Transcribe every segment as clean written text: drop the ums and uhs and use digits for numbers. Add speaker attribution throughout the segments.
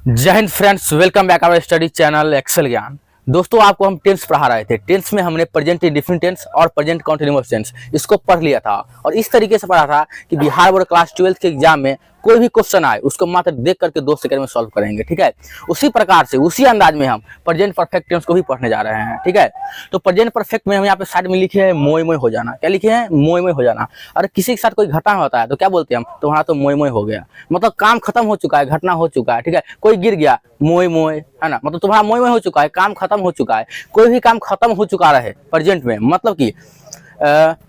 Speaker 1: जय हिंद friends, welcome back our study channel excel Gyan. दोस्तों, आपको हम टेंस पढ़ा रहे थे। टेंस में हमने प्रेजेंट इंडेफिनिट टेंस और प्रेजेंट कंटीन्यूअस टेंस इसको पढ़ लिया था और इस तरीके से पढ़ा था कि बिहार बोर्ड क्लास 12 के एग्जाम में कोई भी क्वेश्चन आए उसको मात्र देख करके 2 सेकंड में सॉल्व करेंगे। ठीक है, उसी प्रकार से उसी अंदाज में हम प्रेजेंट परफेक्ट टेंस को भी पढ़ने जा रहे हैं। ठीक है, तो प्रेजेंट परफेक्ट में हम यहाँ पे साइड में लिखे हैं मोय मोय हो जाना। क्या लिखे हैं? मोय मोय हो जाना। अरे किसी के साथ कोई घटना होता है तो क्या बोलते हैं हम? तुम्हारा तो मोय मोय हो गया, मतलब काम खत्म हो चुका है, घटना हो चुका है। ठीक है, कोई गिर गया, मोय मोय, है ना, मतलब तुम्हारा मोय मोय हो चुका है, काम खत्म हो चुका है। कोई भी काम खत्म हो चुका रहे प्रेजेंट में, मतलब कि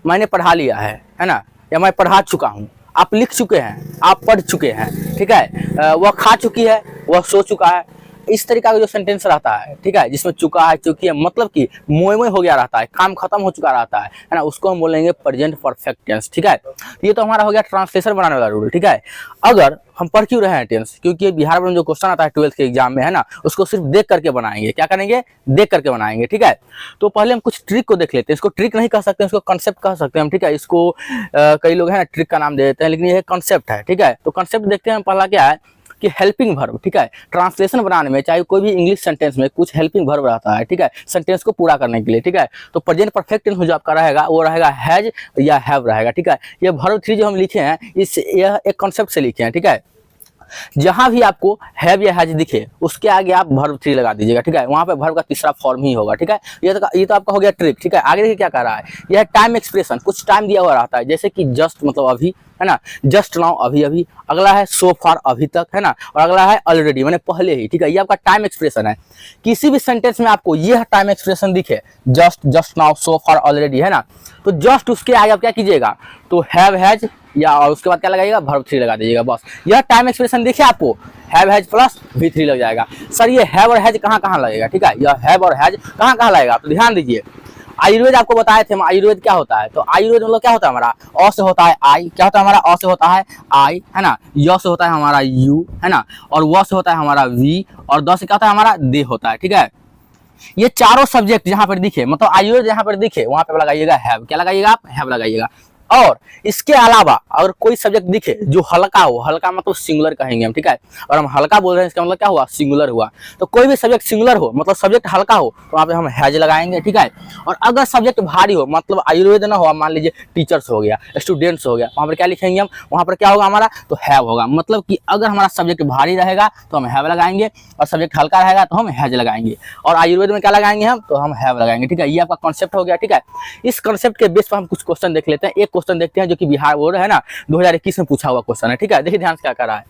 Speaker 1: मैंने पढ़ा लिया है ना, या मैं पढ़ा चुका हूँ, आप लिख चुके हैं, आप पढ़ चुके हैं। ठीक है, वह खा चुकी है, वह सो चुका है। इस तरीका का जो सेंटेंस रहता है, ठीक है, जिसमें चुका है, चुकी है, मतलब कि मोय मोय हो गया रहता है, काम खत्म हो चुका रहता है ना, उसको हम बोलेंगे प्रेजेंट परफेक्ट टेंस। ठीक है, ये तो हमारा हो गया ट्रांसलेशन बनाने वाला रूल। ठीक है, अगर हम पढ़ क्यों रहे हैं टेंस? क्योंकि बिहार में जो क्वेश्चन आता है 12th के एग्जाम में, है ना, उसको सिर्फ देख करके बनाएंगे। क्या करेंगे? देख करके बनाएंगे। ठीक है, तो पहले हम कुछ ट्रिक को देख लेते हैं। इसको ट्रिक नहीं कह सकते, इसको कंसेप्ट कह सकते हैं हम। ठीक है, इसको कई लोग है ना ट्रिक का नाम दे देते हैं, लेकिन ये कंसेप्ट है। ठीक है, तो कंसेप्ट देखते हैं। पहला क्या है कि हेल्पिंग वर्ब। ठीक है, ट्रांसलेशन बनाने में चाहे कोई भी इंग्लिश सेंटेंस में कुछ हेल्पिंग वर्ब रहता है। ठीक है, सेंटेंस को पूरा करने के लिए। ठीक है, तो प्रेजेंट परफेक्ट टेंस जो आपका रहेगा वो रहेगा हैज या हैव रहेगा। ठीक है, ये वर्ब 3 जो हम लिखे हैं यह एक कॉन्सेप्ट से लिखे हैं। ठीक है, जहां भी आपको हैव या हैज दिखे उसके आगे आप वर्ब 3 लगा दीजिएगा। ठीक है, वहां पे वर्ब का तीसरा फॉर्म ही होगा। ठीक है, ये तो आपका हो गया ट्रिक। ठीक है, आगे देखिए क्या कह रहा है। यह टाइम एक्सप्रेशन, कुछ टाइम दिया हुआ रहता है, जैसे कि जस्ट मतलब अभी, है ना, जस्ट नाउ अभी अभी। अगला है सो फार अभी तक, है ना, और अगला है ऑलरेडी मैंने पहले ही। ठीक है, ये आपका टाइम एक्सप्रेशन है। किसी भी सेंटेंस में आपको यह टाइम एक्सप्रेशन दिखे, जस्ट, जस्ट नाउ, सो फार, ऑलरेडी, है ना, तो जस्ट उसके आगे आप क्या कीजिएगा, तो हैव हैज या और उसके बाद क्या लगाइएगा, वर्ब 3 लगा दीजिएगा। बस यह टाइम एक्सप्रेशन देखिए आपको हैव हैज प्लस V3 लग जाएगा। सर ये हैव और हैज कहाँ कहाँ लगेगा? ठीक है, यह हैव और हैज कहाँ कहाँ लगेगा तो ध्यान दीजिए। आयुर्वेद आपको बताए थे हम, आयुर्वेद क्या होता है, तो आयुर्वेद मतलब क्या होता है हमारा, अ से होता है आई। क्या होता है हमारा? अ से होता है आई, है ना, य से होता है हमारा यू, है ना, और व से होता है हमारा वी, और द से क्या होता है हमारा दे होता है। ठीक है, ये चारों सब्जेक्ट जहां पर दिखे, मतलब आयुर्वेद जहां पर दिखे वहां पे लगाइएगा हैव। क्या लगाइएगा आप? हैव लगाइएगा। और इसके अलावा अगर कोई सब्जेक्ट दिखे जो हल्का हो, हल्का मतलब सिंगुलर कहेंगे हम। ठीक है, और हम हल्का बोल रहे हैं इसका मतलब क्या हुआ, सिंगुलर हुआ। तो कोई भी सब्जेक्ट सिंगुलर हो मतलब सब्जेक्ट हल्का हो तो वहाँ पे हम हैज लगाएंगे। ठीक है, और अगर सब्जेक्ट भारी हो मतलब आयुर्वेद ना हो, मान लीजिए टीचर्स हो गया, स्टूडेंट्स हो गया, वहाँ पर क्या लिखेंगे हम? वहाँ पर क्या होगा हमारा, तो हैव होगा। मतलब कि अगर हमारा सब्जेक्ट भारी रहेगा तो हम हैव लगाएंगे, और सब्जेक्ट हल्का रहेगा तो हम हैज लगाएंगे। और आयुर्वेद में क्या लगाएंगे हम? तो हम हैव लगाएंगे। ठीक है, ये आपका कॉन्सेप्ट हो गया। ठीक है, इस कॉन्सेप्ट के बेस पर हम कुछ क्वेश्चन देख लेते हैं। एक क्वेश्चन देखते हैं जो कि बिहार बोर्ड है ना 2021 में पूछा हुआ क्वेश्चन है। ठीक है, देखिए ध्यान से क्या कर रहा है।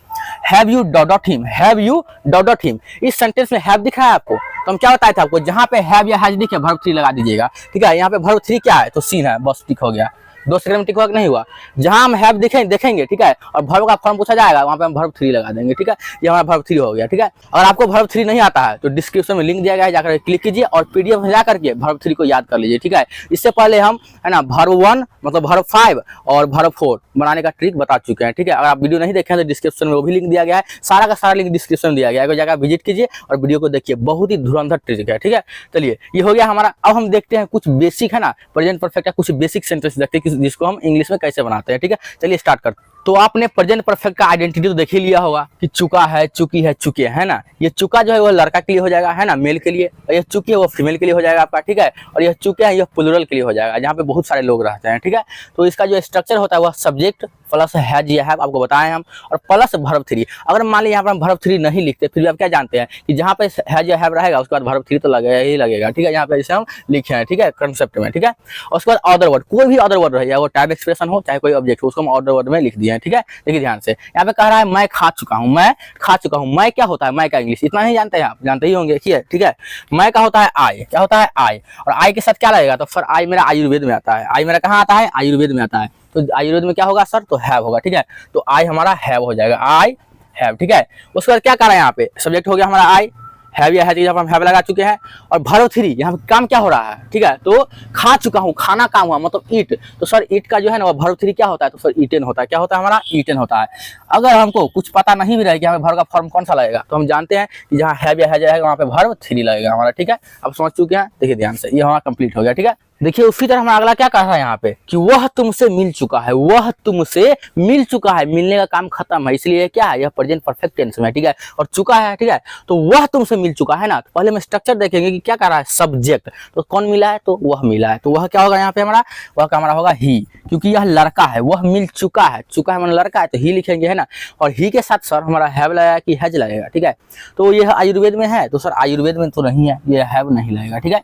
Speaker 1: Have U dot dot him, have U dot dot him. इस सेंटेंस में हैव दिख रहा है आपको, तो हम क्या बताए थे आपको, जहां पे हैव या हैज दिखे वर्ब 3 लगा दीजिएगा। ठीक है, यहाँ पे वर्ब 3 क्या है, तो सीन है, बस टिक हो गया। 2 सेकंड में टिक हुआ कि नहीं हुआ? जहां हम हैव देखेंगे, ठीक है, और वर्ब का फॉर्म पूछा जाएगा वहां पे हम वर्ब 3 लगा देंगे। ठीक है, ये हमारा वर्ब 3 हो गया। ठीक है, अगर आपको वर्ब 3 नहीं आता है तो डिस्क्रिप्शन में लिंक दिया गया है, जाकर क्लिक कीजिए और पीडीएफ में जाकर के वर्ब 3 को याद कर लीजिए। ठीक है, इससे पहले हम, है ना, वर्ब 1 मतलब वर्ब 5 और वर्ब 4 बनाने का ट्रिक बता चुके हैं। ठीक है, अगर आप वीडियो नहीं देखे हैं तो डिस्क्रिप्शन में वो भी लिंक दिया गया है, सारा का सारा लिंक डिस्क्रिप्शन में दिया गया है, जाकर विजिट कीजिए और वीडियो को देखिए, बहुत ही धुरंधर ट्रिक है। ठीक है, चलिए ये हो गया हमारा। अब हम देखते हैं कुछ बेसिक, है ना, प्रेजेंट परफेक्ट का कुछ बेसिक सेंटेंस देखते हैं जिसको हम इंग्लिश में कैसे बनाते हैं। ठीक है, चलिए स्टार्ट करते हैं। तो आपने प्रेजेंट परफेक्ट का आइडेंटिटी तो देख ही लिया होगा कि चुका है, चुकी है, चुके, है ना। ये चुका जो है वो लड़का के लिए हो जाएगा, है ना, मेल के लिए, और ये चुकी है वो फीमेल के लिए हो जाएगा आपका। ठीक है, और यह चुके हैं यह प्लूरल के लिए हो जाएगा, जहाँ पे बहुत सारे लोग रहते हैं। ठीक है, तो इसका जो स्ट्रक्चर होता है वह सब्जेक्ट प्लस हैज या हैव आपको बताएं हम, और प्लस वर्ब 3। अगर मान लीजिए यहाँ पर हम वर्ब 3 नहीं लिखते फिर भी आप क्या जानते हैं कि जहाँ पे हैज या हैव रहेगा उसके बाद वर्ब 3 तो लगेगा ही लगेगा। ठीक है, यहाँ पे जैसे हम लिखे हैं। ठीक है, कंसेप्ट में। ठीक है, और उसके बाद अदर वर्ड, कोई भी अदर वर्ड रहेगा, वो टाइप एक्सप्रेशन हो चाहे कोई ऑब्जेक्ट हो, उसको हम अदर वर्ड में लिख दिए हैं। ठीक है, देखिए ध्यान से, यहाँ पे कह रहा है मैं खा चुका हूँ, मैं खा चुका हूँ। मैं क्या होता है, मैं का इंग्लिश इतना ही जानते हैं आप, जानते ही होंगे। ठीक है, मैं का होता है आई। क्या होता है? आई, और आई के साथ क्या लगेगा, तो सर आई मेरा आयुर्वेद में आता है। आई मेरा कहाँ आता है? आयुर्वेद में आता है। तो आयुर्वेद में क्या होगा सर, तो हैव होगा। ठीक है, तो आई हमारा हैव हो जाएगा, आई हैव। ठीक है, उसके बाद क्या कर रहे हैं, यहाँ पे सब्जेक्ट हो गया हमारा आई, हैव या हैज हम हैव लगा चुके हैं, और वर्ब 3 यहाँ पे काम क्या हो रहा है। ठीक है, तो खा चुका हूँ, खाना काम हुआ मतलब ईट, तो सर ईट का जो है ना वर्ब 3 क्या होता है, तो सर ईटेन होता है। क्या होता है हमारा? ईटेन होता है। अगर हमको कुछ पता नहीं भी रहे कि हमें वर्ब का फॉर्म कौन सा लगेगा, तो हम जानते हैं कि जहाँ हैव या हैज रहेगा वहाँ पे वर्ब 3 लगेगा हमारा। ठीक है, अब समझ चुके हैं, देखिए ध्यान से, ये हमारा कंप्लीट हो गया। ठीक है, देखिए उसी तरह हमारा अगला क्या कह रहा है यहाँ पे कि वह तुमसे मिल चुका है, वह तुमसे मिल चुका है, मिलने का काम खत्म है, इसलिए क्या है यह प्रेजेंट परफेक्ट टेंस में है, ठीक है, और चुका है, ठीक है, तो वह तुमसे मिल चुका है ना। तो पहले हम स्ट्रक्चर देखेंगे कि क्या कर रहा है, सब्जेक्ट, तो कौन मिला है, तो वह मिला है, तो वह क्या होगा यहाँ पे हमारा, वह का हमारा होगा ही, क्योंकि यह लड़का है, वह मिल चुका है, चुका है मतलब लड़का है, तो ही लिखेंगे, है ना। और ही के साथ सर हमारा हैव लगेगा कि हैज लगेगा, ठीक है, तो यह आयुर्वेद में है, तो सर आयुर्वेद में तो नहीं है, यह हैव नहीं लगेगा, ठीक है।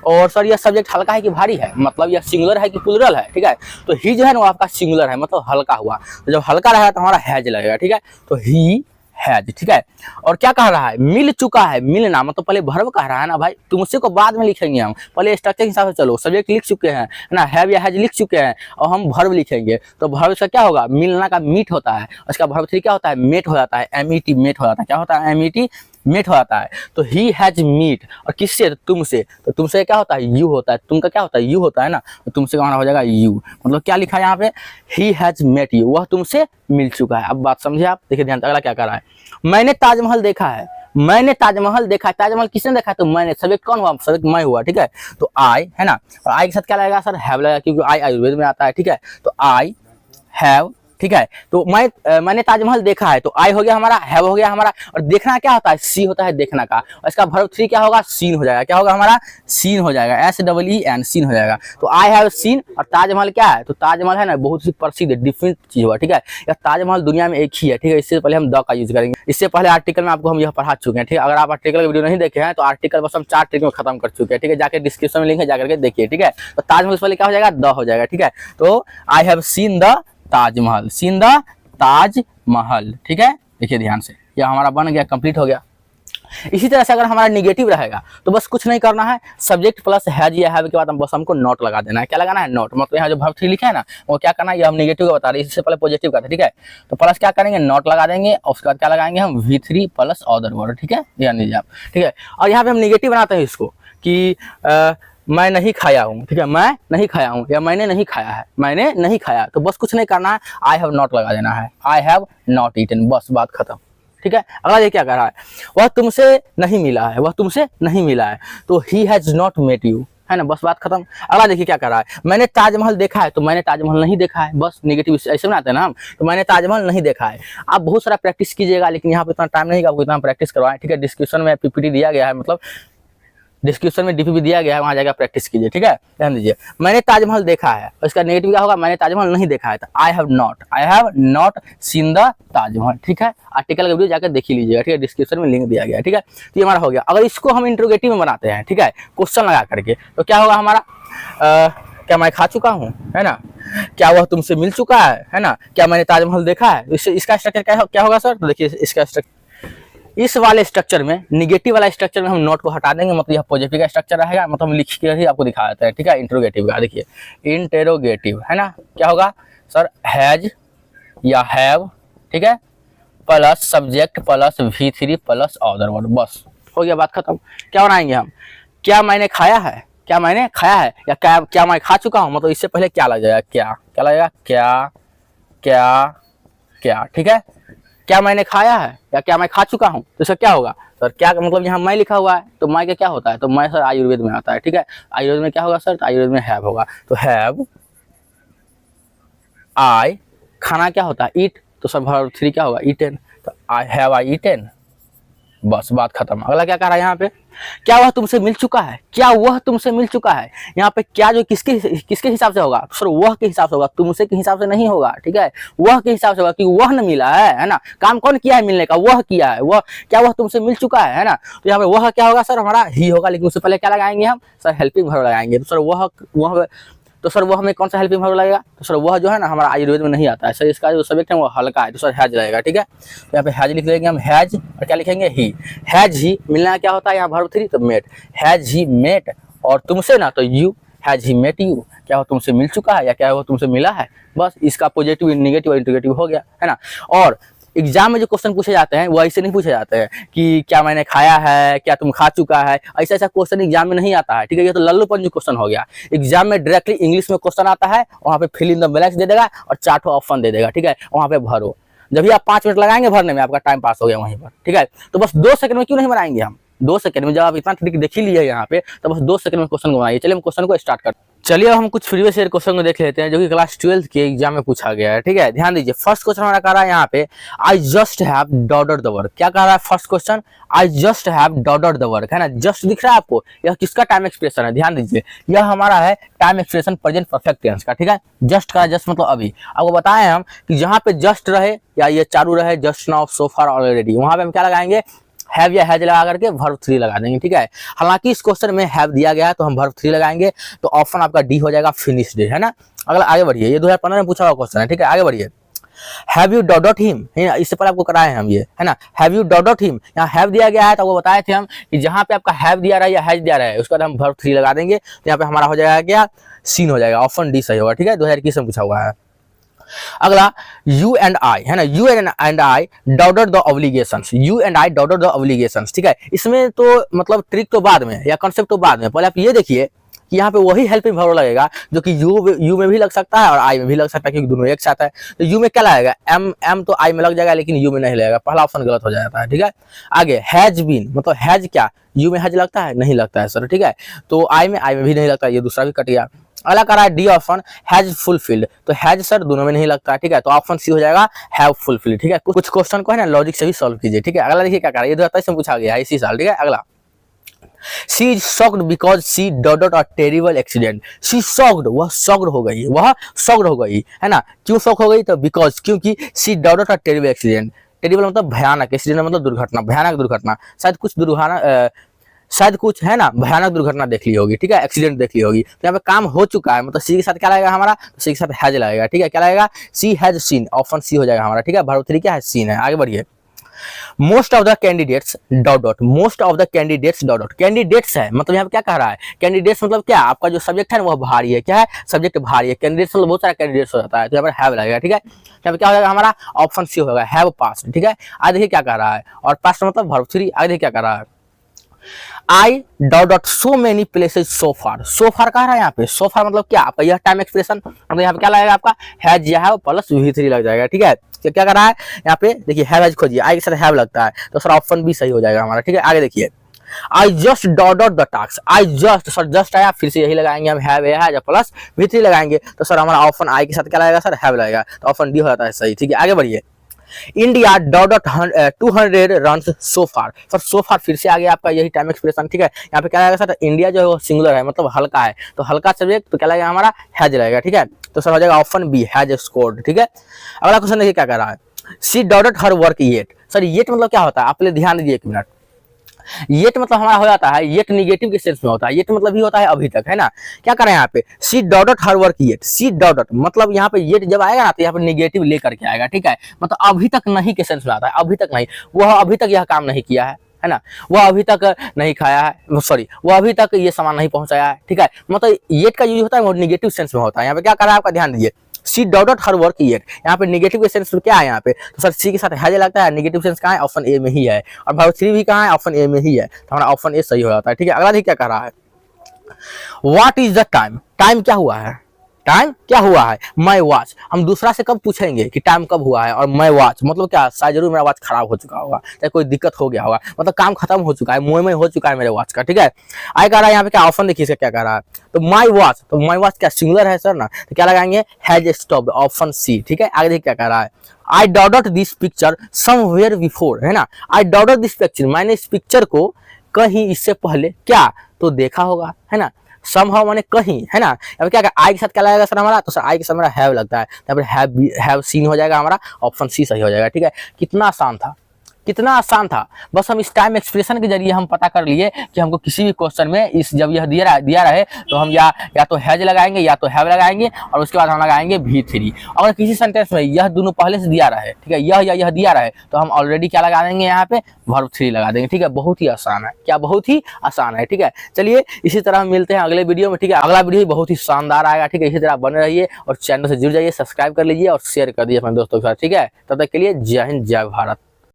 Speaker 1: और सर यह सब्जेक्ट हल्का है कि भारी है, मतलब यह सिंगुलर है कि प्लूरल है, ठीक है, तो ही जो है ना वो आपका सिंगुलर है, मतलब हल्का हुआ, तो जब हल्का रहेगा तो हमारा हैज लगेगा, ठीक है, तो ही हैज, ठीक है। और क्या कह रहा है, मिल चुका है, मिलना मतलब पहले वर्ब कह रहा है ना भाई, तुमसे को बाद में लिखेंगे हम, पहले स्ट्रक्चर के हिसाब से चलो, सब्जेक्ट लिख चुके हैं, है ना, हैव या हैज लिख चुके हैं, और हम वर्ब लिखेंगे, तो वर्ब से क्या होगा, मिलना का मीट होता है, उसका वर्ब थ्री क्या होता है, मेट हो जाता है, MET मेट हो जाता है, क्या होता है, MET मेट हो जाता है, तो ही हैज मीट, और किससे, तुमसे, तो तुमसे क्या होता है, यू होता है, तुम का क्या होता है, यू होता है ना, तो तुमसे हमारा हो जाएगा यू, मतलब क्या लिखा है यहाँ पे, ही हैज मेट यू, वह तुमसे मिल चुका है। अब बात समझे आप, देखिए ध्यान, अगला क्या कर रहा है, मैंने ताजमहल देखा है, मैंने ताजमहल देखा है, ताजमहल किसने देखा है, तो मैंने, सब्जेक्ट कौन हुआ, सब्जेक्ट मैं हुआ, ठीक है, तो आई, है ना, और आई के साथ क्या लगेगा सर, हैव लगेगा, क्योंकि आई आयुर्वेद में आता है, ठीक है, तो आई हैव, ठीक है, तो मैंने ताजमहल देखा है, तो आई हो गया हमारा, हैव हो गया हमारा, और देखना क्या होता है, सी होता है देखना का, और इसका वर्ब थ्री क्या होगा, सीन हो जाएगा, क्या होगा हमारा, सीन हो जाएगा, SEEN सीन हो जाएगा, तो आई हैव सीन, और ताजमहल क्या है, तो ताजमहल है ना बहुत ही प्रसिद्ध डिफरेंट चीज हुआ, ठीक है, या ताजमहल दुनिया में एक ही है, ठीक है, इससे पहले हम द का यूज करेंगे, इससे पहले आर्टिकल में आपको हम यह पढ़ा चुके हैं, ठीक है, अगर आप आर्टिकल का वीडियो नहीं देखे हैं तो आर्टिकल बस हम 4 ट्रिक में खत्म कर चुके हैं, ठीक है, जाकर डिस्क्रिप्शन में लिंक है, जाकर के देखिए, ठीक है, तो ताजमहल से पहले क्या हो जाएगा, द हो जाएगा, ठीक है, तो I have seen the Taj Mahal, seen the Taj Mahal, ठीक है, देखिए ध्यान से, यह हमारा बन गया, कंप्लीट हो गया। इसी तरह से अगर हमारा निगेटिव रहेगा तो बस कुछ नहीं करना है, सब्जेक्ट प्लस हैज या हैव के बाद हम बस हमको नॉट लगा देना है, क्या लगाना है, नॉट, मतलब यहाँ जो वर्ब थ्री लिखा है ना वो क्या करना है, ये हम निगेटिव का बता रहे हैं, इससे पहले पॉजिटिव का था, ठीक है, तो प्लस क्या करेंगे, नॉट लगा देंगे, और उसके बाद क्या लगाएंगे हम, V3 प्लस अदर वर्ड, ठीक है, ध्यान दीजिए आप, ठीक है, और यहाँ पे हम निगेटिव बनाते हैं इसको कि मैं नहीं खाया हूँ, ठीक है, मैं नहीं खाया हूँ, या मैंने नहीं खाया है, मैंने नहीं खाया, तो बस कुछ नहीं करना है, आई हैव नॉट लगा देना है, आई हैव नॉट ईटन, बस बात खत्म, ठीक है। अगला ये क्या कह रहा है, वह तुमसे नहीं मिला है, वह तुमसे नहीं मिला है, तो he has not met you, है ना, बस बात खत्म। अगला देखिए क्या कर रहा है, मैंने ताजमहल देखा है, तो मैंने ताजमहल नहीं देखा है, बस निगेटिव ऐसे बनाते हैं ना हम, तो मैंने ताजमहल नहीं देखा है। आप बहुत सारा प्रैक्टिस कीजिएगा, लेकिन यहाँ पे इतना टाइम नहीं, आपको इतना प्रैक्टिस करवाएं, ठीक है, डिस्क्रिप्शन में PPT दिया गया है, मतलब डिस्क्रिप्शन में DP भी दिया गया है, वहां जाकर प्रैक्टिस कीजिए, ठीक है, ध्यान दीजिए, मैंने ताजमहल देखा है, इसका नेगेटिव क्या होगा, मैंने ताजमहल नहीं देखा है, तो I have not seen the Taj Mahal, ठीक है, आर्टिकल का वीडियो जाकर देख लीजिएगा, ठीक है, डिस्क्रिप्शन में लिंक दिया गया है, ठीक है, तो ये हमारा हो गया। अगर इसको हम इंट्रोगेटिव में बनाते हैं, ठीक है, क्वेश्चन लगा करके, तो क्या होगा हमारा, क्या मैं खा चुका हूँ, है ना, क्या वह तुमसे मिल चुका है ना, क्या मैंने ताजमहल देखा है, इसका स्ट्रक्चर क्या होगा सर, तो देखिए इसका स्ट्रक्चर, इस वाले स्ट्रक्चर में, निगेटिव वाला स्ट्रक्चर में हम नोट को हटा देंगे, मतलब यह पॉजिटिव का स्ट्रक्चर रहेगा, मतलब हम लिख के ही आपको दिखा देते हैं, ठीक है, इंट्रोगेटिव का, देखिए इंटेरोगेटिव, है ना, क्या होगा सर, हैज या हैव, ठीक है, plus subject plus V3 plus other word, बस हो गया, बात खत्म। क्या बनाएंगे हम, क्या मैंने खाया है, क्या मैंने खाया है, या क्या मैं खा चुका हूँ, मतलब इससे पहले क्या लग जाएगा, क्या लगेगा, क्या, ठीक है, क्या मैंने खाया है या क्या मैं खा चुका हूँ, तो सर क्या होगा, सर क्या मतलब यहाँ मैं लिखा हुआ है, तो मैं का क्या होता है, तो मैं सर आयुर्वेद में आता है, ठीक है, आयुर्वेद में क्या होगा सर, तो आयुर्वेद में हैव होगा, तो हैव आई, खाना क्या होता है, ईट, तो सर वर्ब थ्री क्या होगा, ईटेन, तो आई हैव आई ईटेन, बस बात खत्म। अगला क्या कह रहा है यहाँ पे, क्या वह तुमसे मिल चुका है, क्या वह तुमसे मिल चुका है, यहाँ पे क्या जो किसके हिसाब से होगा, सर वह के हिसाब से होगा, तुमसे के हिसाब से नहीं होगा, ठीक है, वह के हिसाब से होगा, क्योंकि वह न मिला है ना, काम कौन किया है मिलने का, वह किया है, वह, क्या वह तुमसे मिल चुका है ना, तो यहाँ पे वह क्या होगा सर, हमारा ही होगा, लेकिन उससे पहले क्या लगाएंगे हम, सर हेल्पिंग वर्ब लगाएंगे, तो सर वह तो सर वो हमें कौन सा हेल्पिंग वर्ब लगेगा, तो सर वह जो है ना हमारा आयुर्वेद में नहीं आता है, सर इसका जो सब्जेक्ट है वो हल्का है, तो सर हैज रहेगा, ठीक है, तो यहाँ पे हैज लिख लेंगे हम, हैज, और क्या लिखेंगे, ही, हैज ही, मिलना क्या होता है यहाँ वर्ब थ्री, तो मेट, हैज ही मेट, और तुमसे ना तो you, has he met you, क्या वो तुमसे मिल चुका है या क्या वो तुमसे मिला है, बस इसका पॉजिटिव निगेटिव इंटीग्रेटिव हो गया, है ना। और एग्जाम में जो क्वेश्चन पूछे जाते हैं वो ऐसे नहीं पूछे जाते हैं कि क्या मैंने खाया है, क्या तुम खा चुका है, ऐसा ऐसा क्वेश्चन एग्जाम में नहीं आता है, ठीक है, ये तो लल्लूपन जो क्वेश्चन हो गया। एग्जाम में डायरेक्टली इंग्लिश में क्वेश्चन आता है, वहाँ पे फिल इन द ब्लैंक्स दे देगा और 4 ऑप्शन दे देगा, ठीक है, वहाँ पे भरो, जब भी आप 5 मिनट लगाएंगे भरने में, आपका टाइम पास हो गया वहीं पर, ठीक है, तो बस 2 सेकंड में क्यों नहीं बनाएंगे हम, 2 सेकंड में, जब आप इतना ट्रिक देख ही लिया यहाँ पे, तो बस 2 सेकंड में क्वेश्चन को बनाइए। चलिए हम क्वेश्चन को स्टार्ट करते हैं। चलिए हम कुछ प्रीवियस ईयर क्वेश्चन को देख लेते हैं जो कि क्लास 12 के एग्जाम में पूछा गया है। ठीक है, ध्यान दीजिए। फर्स्ट क्वेश्चन हमारा कह रहा है यहाँ पे I just have dotted the work. क्या कह रहा है first question? I just have dotted the work, है ना। जस्ट दिख रहा है आपको, यह किसका टाइम एक्सप्रेशन है? ध्यान दीजिए, यह हमारा है time expression present perfect tense का। ठीक है, जस्ट का जस्ट मतलब अभी। आपको बताए हम कि जहाँ पे जस्ट रहे या ये चालू रहे, जस्ट नाउ, सो फार, ऑलरेडी, वहां पे हम क्या लगाएंगे? हैव या हैज लगा करके वर्ब 3 लगा देंगे। ठीक है, हालांकि इस क्वेश्चन में हैव दिया गया है तो हम वर्ब 3 लगाएंगे, तो ऑप्शन आपका डी हो जाएगा, फिनिश्ड, है ना। अगला आगे बढ़िए, ये 2015 में पूछा हुआ क्वेश्चन है। ठीक है, आगे बढ़िए। हैव यू डॉट हिम, इससे पहले आपको कराए हैं हम ये, है ना। हैव यू डॉट हिम, यहाँ हैव दिया गया है तो वो बताए थे हम कि जहाँ पे आपका हैव दिया रहा है या हैज दिया रहा है उसके बाद हम वर्ब 3 लगा देंगे, तो यहाँ पे हमारा हो जाएगा क्या? सीन हो जाएगा। ऑप्शन डी सही होगा। ठीक है, 2021 में पूछा हुआ है। अगला यू एंड आई, है ना। You and I dotted the obligations, you and I dotted the obligations. ठीक है, इसमें तो मतलब ट्रिक तो बाद में या कॉन्सेप्ट तो बाद में, पहले आप ये देखिए कि यहाँ पे वही हेल्पिंग वर्ब लगेगा जो कि यू में भी लग सकता है और आई में भी लग सकता है, क्योंकि दोनों एक साथ है। तो यू में क्या लगेगा? एम तो आई में लग जाएगा लेकिन यू में नहीं लगेगा, पहला ऑप्शन गलत हो जाता है। ठीक है, आगे हैज बीन, मतलब हैज क्या यू में हैज लगता है? नहीं लगता है सर। ठीक है, तो आई में भी नहीं लगता, ये दूसरा भी कट गया। अगला कह रहा है डी ऑप्शन हैज फुलफिल्ड, तो हैज सर दोनों में नहीं लगता है। ठीक है, तो ऑप्शन सी हो जाएगा हैव फुलफिल्ड। ठीक है, कुछ क्वेश्चन को है ना लॉजिक से भी सॉल्व कीजिए। ठीक है, अगला देखिए क्या कर रहा है, ये 2023 में पूछा गया है इसी साल। ठीक है, अगला She is shocked because she dodged a terrible accident. She shocked, वह shocked हो गई, वह shocked हो गई, है ना। क्यों shock हो गई? तो because, क्योंकि she dodged a terrible accident. Terrible मतलब भयानक, एक्सीडेंट मतलब दुर्घटना, भयानक दुर्घटना। शायद कुछ है ना भयानक दुर्घटना देख ली होगी। ठीक है, एक्सीडेंट देख ली होगी। तो यहाँ पे काम हो चुका है, मतलब सी के साथ क्या लगेगा हमारा? तो सी के साथ हैज लगेगा। ठीक है, क्या लगेगा? सी हैज सीन, ऑप्शन सी हो जाएगा हमारा। ठीक है, वर्ब 3 क्या है? सीन है। आगे बढ़िए। Most of the candidates dot dot, most of the candidates dot dot, candidates है मतलब यहाँ पे क्या कह रहा है? कैंडिडेट्स मतलब क्या? आपका जो सब्जेक्ट है ना वह भारी है। क्या है? सब्जेक्ट भारी है। कैंडिडेट्स मतलब बहुत सारा कैंडिडेट्स हो जाता है, तो यहाँ पर हैव लगेगा। ठीक है, यहाँ पे क्या हो जाएगा हमारा? ऑप्शन सी होगा, हैव पास्ड। ठीक है, आगे देखिए क्या कह रहा है, और पास्ट मतलब वर्ब 3। आगे देखिए क्या कह रहा है, I dot dot so many places so far. So far कह रहा है यहाँ पे, सो फार मतलब क्या? आपका यह टाइम एक्सप्रेशन, मतलब यहाँ पे क्या लगेगा आपका? हैज या हैव प्लस V3 लग जाएगा। ठीक है, तो क्या कर रहा है यहाँ पे? देखिए हैव हैज खोजिए, आई के साथ हैव लगता है, तो सर ऑप्शन बी सही हो जाएगा हमारा। ठीक है, आगे देखिए। I just dot the task, I just, sir just आया, फिर से यही लगाएंगे हम, हैव या प्लस V3 लगाएंगे, तो सर हमारा ऑप्शन आई के साथ क्या लगेगा? सर हैव लगेगा, तो ऑप्शन डी हो जाता है सही। ठीक है, आगे बढ़िए। इंडिया डॉट 200 रन सो फार, सर सो फार फिर से आ गया आपका यही टाइम एक्सप्रेशन। ठीक है, यहाँ पे क्या लगेगा सर? इंडिया जो है वो सिंगुलर है, मतलब हल्का है, तो हल्का सब्जेक्ट तो क्या लगेगा हमारा? हैज लगेगा। ठीक है, तो सर हो जाएगा ऑप्शन बी, हैज स्कोर्ड। ठीक है, अगला क्वेश्चन देखिए क्या कर रहा है, she dotted her work yet. Sir yet मतलब क्या होता है? आप ध्यान दीजिए एक मिनट। येट मतलब हमारा हो जाता है, येट निगेटिव के सेंस में होता है, येट मतलब ही होता है अभी तक, है ना। क्या करें यहाँ पे? C dot her work yet, C dot मतलब यहाँ पे येट जब आएगा ना तो यहाँ पे निगेटिव लेकर के आएगा। ठीक है, मतलब अभी तक नहीं के सेंस में आता है, अभी तक नहीं, वह अभी तक यह काम नहीं किया है ना, वह अभी तक नहीं खाया है, सॉरी वह अभी तक ये सामान नहीं पहुंचाया है। ठीक है, मतलब येट का यूज होता है वो निगेटिव सेंस में होता है। यहाँ पे क्या कर रहा है आपका? ध्यान दीजिए, C dot her work yet, यहाँ पे निगेटिव के सेंस क्या है यहाँ पे? तो सर सी के साथ हैज लगता है, निगेटिव सेंस कहाँ है? ऑप्शन ए में ही है, और वर्ब 3 भी कहाँ है? ऑप्शन ए में ही है, तो हमारा ऑप्शन ए सही हो जाता है। ठीक है, अगला देखिए क्या कर रहा है, what is the time, time क्या हुआ है? टाइम क्या हुआ है? My watch. हम दूसरा से कब पूछेंगे कि टाइम कब हुआ है, और माई वॉच मतलब क्या? शायद जरूर मेरा वॉच खराब हो चुका होगा, चाहे कोई दिक्कत हो गया होगा, मतलब काम खत्म हो चुका है, मुँह हो चुका है मेरे वॉच का। ठीक है, आई कह रहा है यहाँ पे क्या? ऑप्शन देखिए इसका क्या कह रहा है, तो माई वॉच, तो माई वॉच क्या सिंगुलर है सर ना, तो क्या लगाएंगे? Has stopped, option C. ठीक है, आगे देखिए क्या कह रहा है, I dotted this picture somewhere before, है ना। आई डॉटेड दिस पिक्चर, मैंने इस पिक्चर को कहीं इससे पहले क्या तो देखा होगा, है ना। समहाउ माने कहीं, है ना। अब क्या आई के साथ क्या लगेगा सर हमारा? तो सर आई के साथ हमारा हैव लगता है, यहाँ पर हैव सीन हो जाएगा हमारा, ऑप्शन सी सही हो जाएगा। ठीक है, कितना आसान था, कितना आसान था। बस हम इस टाइम एक्सप्रेशन के जरिए हम पता कर लिए कि हमको किसी भी क्वेश्चन में इस जब यह दिया रहे तो हम या तो हैज लगाएंगे या तो हैव लगाएंगे, और उसके बाद हम लगाएंगे V3। अगर किसी सेंटेंस में यह दोनों पहले से दिया रहे, ठीक है, यह दिया रहे, तो हम ऑलरेडी क्या लगा देंगे यहाँ पे? वर्ब 3 लगा देंगे। ठीक है, बहुत ही आसान है, क्या बहुत ही आसान है। ठीक है, चलिए इसी तरह हम मिलते हैं अगले वीडियो में। ठीक है, अगला वीडियो बहुत ही शानदार आएगा। ठीक है, इसी तरह बने रहिए और चैनल से जुड़ जाइए, सब्सक्राइब कर लीजिए और शेयर कर दीजिए अपने दोस्तों के साथ। ठीक है, तब तक के लिए जय हिंद, जय भारत।